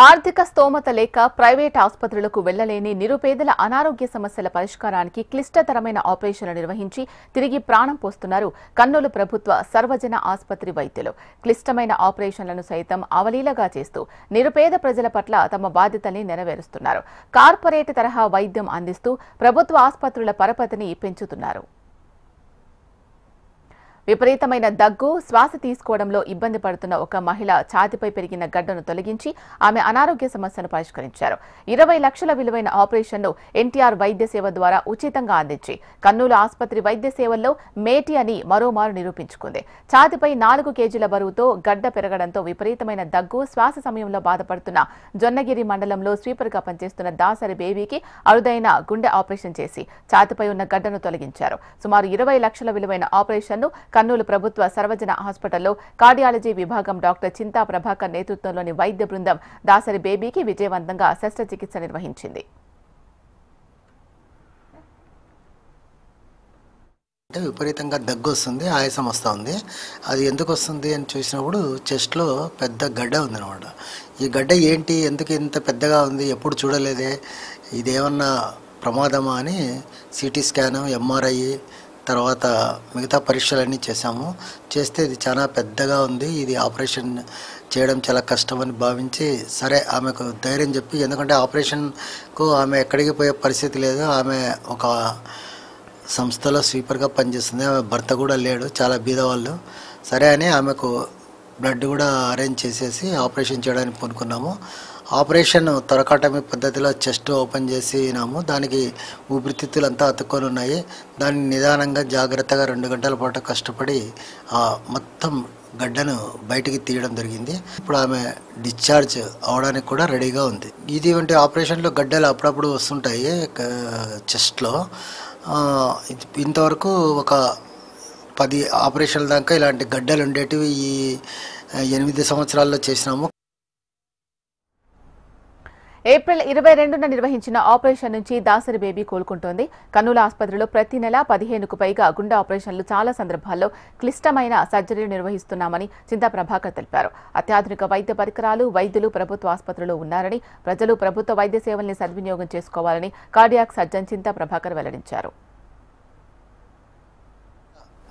ఆర్థిక స్తోమత లేక ప్రైవేట్ ఆసుపత్రులకు వెళ్లలేని నిరుపేదల అనారోగ్య సమస్యల పరిష్కారానికి క్లిష్టతరమైన ఆపరేషన్లు నిర్వహించి తిరిగి ప్రాణం పోస్తున్నారు కర్నూలు ప్రభుత్వ సర్వజన ఆసుపత్రి వైద్యులు. క్లిష్టమైన ఆపరేషన్లను సైతం అవలీలగా చేస్తూ నిరుపేద ప్రజల పట్ల తమ బాధ్యతల్ని నెరవేరుస్తున్నారు. కార్పొరేట్ తరహా వైద్యం అందిస్తూ ప్రభుత్వ ఆసుపత్రుల పరపతిని పెంచుతున్నారు. విపరీతమైన దగ్గు, శ్వాస తీసుకోవడంలో ఇబ్బంది పడుతున్న ఒక మహిళ ఛాతీపై పెరిగిన గడ్డను తొలగించి ఆమె అనారోగ్య సమస్యను పరిష్కరించారు. 20 లక్షల విలువైన ఆపరేషన్ను ఎన్టీఆర్ వైద్య సేవ ద్వారా ఉచితంగా అందించి కర్నూలు ఆసుపత్రి వైద్య సేవల్లో మేటి అని మరోమారు నిరూపించుకుంది. ఛాతీపై 4 కేజీల బరువుతో గడ్డ పెరగడంతో విపరీతమైన దగ్గు, శ్వాస సమయంలో బాధపడుతున్న జొన్నగిరి మండలంలో స్వీపర్గా పనిచేస్తున్న దాసరి బేబీకి అరుదైన గుండె ఆపరేషన్ చేసి ఛాతీపై ఉన్న గడ్డను తొలగించారు. సుమారు 20 లక్షల విలువైన ఆపరేషన్ను కర్నూలు ప్రభుత్వ సర్వజన హాస్పిటల్లో కార్డియాలజీ విభాగం డాక్టర్ చింతా ప్రభాకర్ నేతృత్వంలోని వైద్య బృందం దాసరి బేబీకి విజయవంతంగా శస్త్రచికిత్స నిర్వహించింది. విపరీతంగా దగ్గు వస్తుంది, ఆయాసం వస్తుంది. అది ఎందుకు వస్తుంది అని చూసినప్పుడు చెస్ట్లో పెద్ద గడ్డ ఉందన్నమాట. ఈ గడ్డ ఏంటి, ఎందుకు ఇంత పెద్దగా ఉంది, ఎప్పుడు చూడలేదే, ఇదేమన్నా ప్రమాదమా అని సిటీ స్కాను, ఎంఆర్ఐ తర్వాత మిగతా పరీక్షలన్నీ చేస్తే ఇది చాలా పెద్దగా ఉంది, ఇది ఆపరేషన్ చేయడం చాలా కష్టమని భావించి సరే ఆమెకు ధైర్యం చెప్పి, ఎందుకంటే ఆపరేషన్కు ఆమె ఎక్కడికి పోయే పరిస్థితి లేదు, ఆమె ఒక సంస్థలో స్వీపర్గా పనిచేస్తుంది, ఆమె భర్త కూడా లేడు, చాలా బీదవాళ్ళు. సరే అని ఆమెకు బ్లడ్ కూడా అరేంజ్ చేసేసి ఆపరేషన్ చేయడానికి పూనుకున్నాము. ఆపరేషన్ థొరకాటమీ పద్ధతిలో చెస్ట్ ఓపెన్ చేసినాము. దానికి ఊపిరితిత్తులు అంతా అతుక్కొని ఉన్నాయి. దాన్ని నిదానంగా జాగ్రత్తగా 2 గంటల పాటు కష్టపడి మొత్తం గడ్డను బయటికి తీయడం జరిగింది. ఇప్పుడు ఆమె డిశ్చార్జ్ అవడానికి కూడా రెడీగా ఉంది. ఇటువంటి ఆపరేషన్లో గడ్డలు అప్పుడప్పుడు వస్తుంటాయి చెస్ట్లో. ఇంతవరకు ఒక 10 ఆపరేషన్ల దాకా ఇలాంటి గడ్డలు ఉండేటివి ఈ 8 సంవత్సరాల్లో చేసినాము. ఏప్రిల్ 22న నిర్వహించిన ఆపరేషన్ నుంచి దాసరి బేబీ కోలుకుంటోంది. కర్నూలు ఆసుపత్రిలో ప్రతి నెల 15కు పైగా గుండె ఆపరేషన్లు, చాలా సందర్భాల్లో క్లిష్టమైన సర్జరీలు నిర్వహిస్తున్నామని చింతా ప్రభాకర్ తెలిపారు. అత్యాధునిక వైద్య పరికరాలు, వైద్యులు ప్రభుత్వ ఆసుపత్రిలో ఉన్నారని, ప్రజలు ప్రభుత్వ వైద్య సేవల్ని సద్వినియోగం చేసుకోవాలని కార్డియాక్ సర్జన్ చింతా ప్రభాకర్ వెల్లడించారు.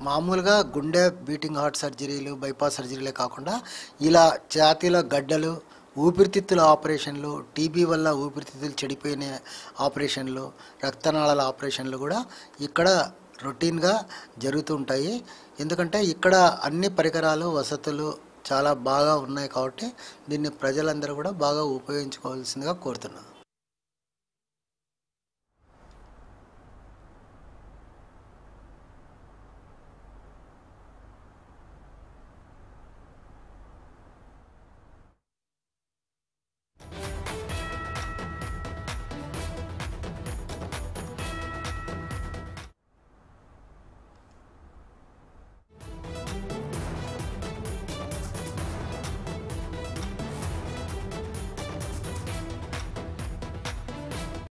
మామూలుగా గుండె బీటింగ్ హార్ట్ సర్జరీలు, బైపాస్ సర్జరీలే కాకుండా ఇలా ఛాతీలో గడ్డలు, ఊపిరితిత్తుల ఆపరేషన్లు, టీబీ వల్ల ఊపిరితిత్తులు చెడిపోయిన ఆపరేషన్లు, రక్తనాళాల ఆపరేషన్లు కూడా ఇక్కడ రొటీన్గా జరుగుతూ ఉంటాయి. ఎందుకంటే ఇక్కడ అన్ని పరికరాలు, వసతులు చాలా బాగా ఉన్నాయి కాబట్టి దీన్ని ప్రజలందరూ కూడా బాగా ఉపయోగించుకోవాల్సిందిగా కోరుతున్నాను.